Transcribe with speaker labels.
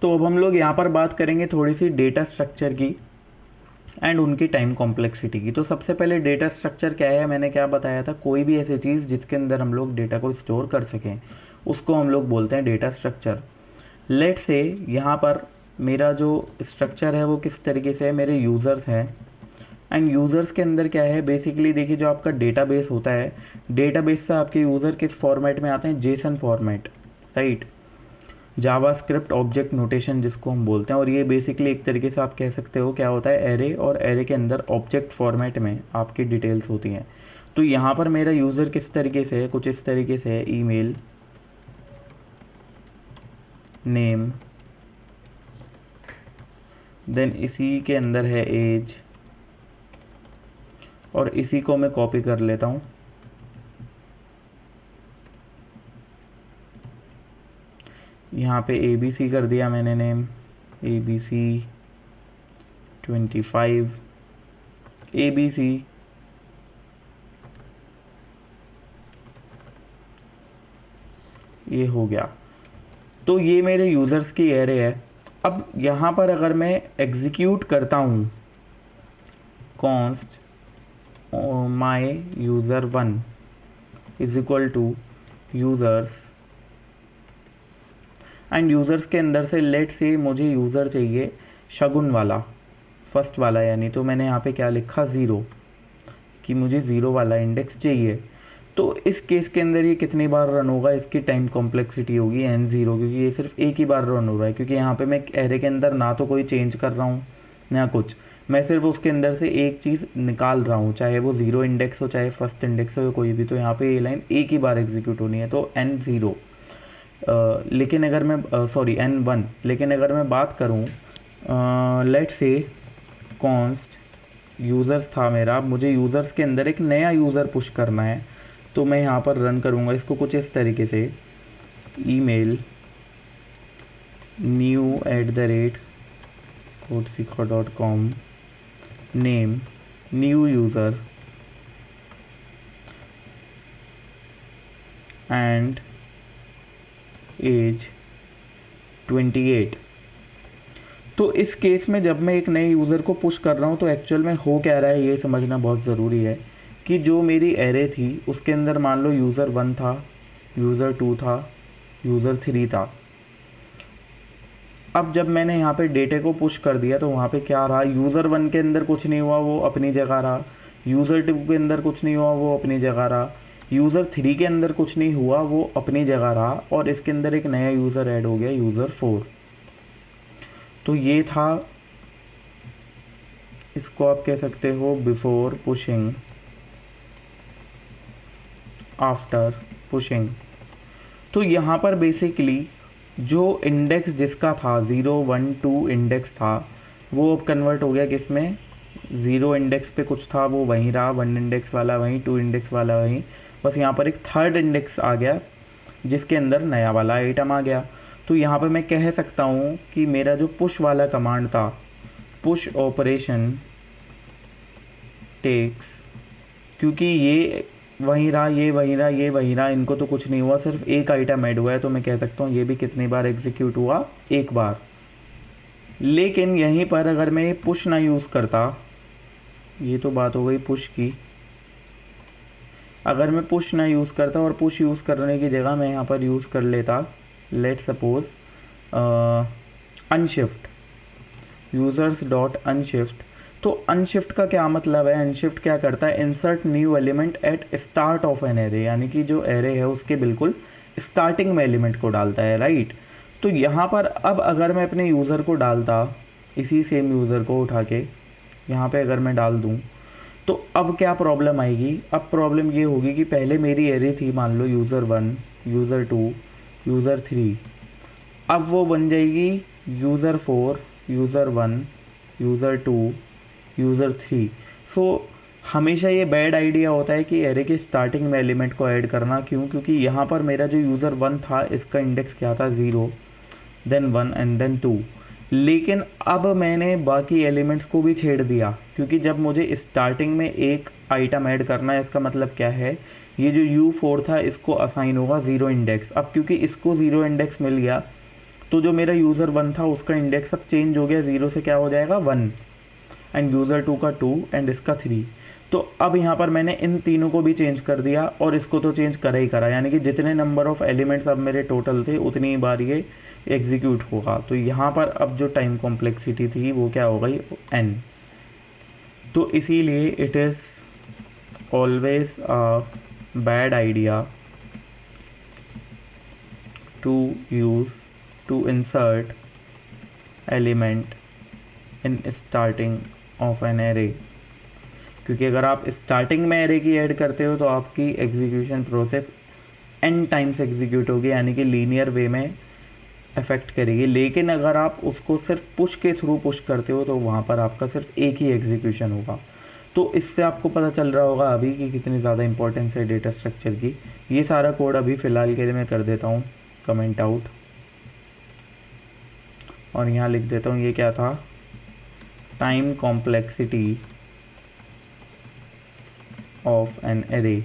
Speaker 1: तो अब हम लोग यहाँ पर बात करेंगे थोड़ी सी डेटा स्ट्रक्चर की एंड उनकी टाइम कॉम्प्लेक्सिटी की। तो सबसे पहले डेटा स्ट्रक्चर क्या है, मैंने क्या बताया था, कोई भी ऐसी चीज़ जिसके अंदर हम लोग डेटा को स्टोर कर सकें उसको हम लोग बोलते हैं डेटा स्ट्रक्चर। लेट से यहाँ पर मेरा जो स्ट्रक्चर है वो किस तरीके से है, मेरे यूज़र्स हैं एंड यूज़र्स के अंदर क्या है, बेसिकली देखिए जो आपका डेटाबेस होता है, डेटाबेस से आपके यूज़र किस फॉर्मेट में आते हैं, JSON format, right, JavaScript object notation जिसको हम बोलते हैं। और ये बेसिकली एक तरीके से आप कह सकते हो क्या होता है, एरे, और एरे के अंदर ऑब्जेक्ट फॉर्मेट में आपकी डिटेल्स होती हैं। तो यहाँ पर मेरा यूज़र किस तरीके से है, कुछ इस तरीके से है, ईमेल, नेम, देन इसी के अंदर है एज, और इसी को मैं कॉपी कर लेता हूँ, यहाँ पे ABC कर दिया मैंने नेम, ABC 25, ABC, ये हो गया। तो ये मेरे यूज़र्स की एरे है। अब यहाँ पर अगर मैं एग्जीक्यूट करता हूँ const my user 1 is equal to users, and users के अंदर से लेट से मुझे यूज़र चाहिए शगुन वाला, फर्स्ट वाला, यानी तो मैंने यहाँ पे क्या लिखा, 0, कि मुझे 0 वाला इंडेक्स चाहिए। तो इस केस के अंदर ये कितनी बार रन होगा, इसकी टाइम कॉम्प्लेक्सिटी होगी n0, क्योंकि ये सिर्फ एक ही बार रन हो रहा है, क्योंकि यहाँ पे मैं एरे के अंदर ना तो कोई चेंज कर रहा हूँ ना कुछ, मैं सिर्फ उसके अंदर से एक चीज़ निकाल रहा हूँ, चाहे वो 0 इंडेक्स हो चाहे फर्स्ट इंडेक्स हो या कोई भी। तो यहाँ पे ये लाइन एक ही बार एग्जीक्यूट होनी है, तो n0। लेकिन अगर मैं n1, लेकिन अगर मैं बात करूँ लेट से कॉन्स्ट यूज़र्स था मेरा, अब मुझे यूज़र्स के अंदर एक नया यूज़र पुश करना है, तो मैं यहाँ पर रन करूँगा इसको कुछ इस तरीके से, email new@codeseeker.com, name new user and age 28। तो इस केस में जब मैं एक नए यूज़र को पुश कर रहा हूँ तो एक्चुअल में हो क्या रहा है ये समझना बहुत ज़रूरी है, कि जो मेरी एरे थी उसके अंदर मान लो यूज़र 1 था, यूज़र 2 था, यूज़र 3 था। अब जब मैंने यहाँ पे डेटे को पुश कर दिया तो वहाँ पे क्या रहा, यूज़र 1 के अंदर कुछ नहीं हुआ, वो अपनी जगह रहा, यूज़र 2 के अंदर कुछ नहीं हुआ, वो अपनी जगह रहा, यूज़र 3 के अंदर कुछ नहीं हुआ, वो अपनी जगह रहा, और इसके अंदर एक नया यूज़र ऐड हो गया, यूज़र 4। तो ये था, इसको आप कह सकते हो बिफोर पुशिंग, आफ्टर पुशिंग। तो यहाँ पर बेसिकली जो इंडेक्स जिसका था 0 1 2 इंडेक्स था, वो अब कन्वर्ट हो गया किस में, 0 इंडेक्स पे कुछ था वो वहीं रहा, 1 इंडेक्स वाला वहीं, 2 इंडेक्स वाला वहीं, बस यहाँ पर एक थर्ड इंडेक्स आ गया जिसके अंदर नया वाला आइटम आ गया। तो यहाँ पर मैं कह सकता हूँ कि मेरा जो पुश वाला कमांड था, पुश ऑपरेशन टेक्स, क्योंकि ये वहीं रहा, ये वहीं रहा, ये वहीं रहा, इनको तो कुछ नहीं हुआ, सिर्फ एक आइटम ऐड हुआ है, तो मैं कह सकता हूँ ये भी कितनी बार एग्जीक्यूट हुआ, एक बार। लेकिन यहीं पर अगर मैं पुश ना यूज़ करता, ये तो बात हो गई पुश की, अगर मैं पुश ना यूज़ करता और पुश यूज़ करने की जगह मैं यहाँ पर यूज़ कर लेता, let suppose unshift, users dot unshift. तो अनशिफ्ट का क्या मतलब है, अनशिफ्ट क्या करता है, insert new element at start of an array, यानी कि जो एरे है उसके बिल्कुल स्टार्टिंग में एलिमेंट को डालता है, राइट। तो यहाँ पर अब अगर मैं अपने यूज़र को डालता, इसी सेम यूज़र को उठा के यहाँ पे अगर मैं डाल दूँ, तो अब क्या प्रॉब्लम आएगी, अब प्रॉब्लम ये होगी कि पहले मेरी एरे थी मान लो यूज़र 1, यूज़र 2, यूज़र 3, अब वो बन जाएगी यूज़र 4, यूज़र 1, यूज़र 2, यूज़र 3। सो हमेशा ये बैड आइडिया होता है कि एरे के स्टार्टिंग में एलिमेंट को ऐड करना, क्यों, क्योंकि यहाँ पर मेरा जो यूज़र 1 था इसका इंडेक्स क्या था, 0, देन 1 एंड देन 2। लेकिन अब मैंने बाकी एलिमेंट्स को भी छेड़ दिया, क्योंकि जब मुझे स्टार्टिंग में एक आइटम ऐड करना है, इसका मतलब क्या है, ये जो U4 था इसको असाइन होगा 0 इंडेक्स। अब क्योंकि इसको 0 इंडेक्स मिल गया तो जो मेरा यूज़र 1 था उसका इंडेक्स अब चेंज हो गया, 0 से क्या हो जाएगा 1, एंड यूज़र 2 का 2 एंड इसका 3। तो अब यहाँ पर मैंने इन तीनों को भी चेंज कर दिया और इसको तो चेंज करा ही करा, यानी कि जितने नंबर ऑफ़ एलिमेंट्स अब मेरे टोटल थे उतनी बार ये एग्जीक्यूट होगा। तो यहाँ पर अब जो टाइम कॉम्प्लेक्सिटी थी वो क्या हो गई, n। तो इसीलिए it is always a bad idea to use to insert element in starting of an array, क्योंकि अगर आप स्टार्टिंग में एरे की ऐड करते हो तो आपकी execution process n times execute होगी, यानी कि लीनियर वे में अफेक्ट करेगी। लेकिन अगर आप उसको सिर्फ पुश के थ्रू पुश करते हो तो वहाँ पर आपका सिर्फ एक ही एग्जीक्यूशन होगा। तो इससे आपको पता चल रहा होगा अभी कि कितनी ज़्यादा इंपॉर्टेंस है डेटा स्ट्रक्चर की। ये सारा कोड अभी फ़िलहाल के लिए मैं कर देता हूँ कमेंट आउट, और यहाँ लिख देता हूँ ये क्या था, time complexity of an array.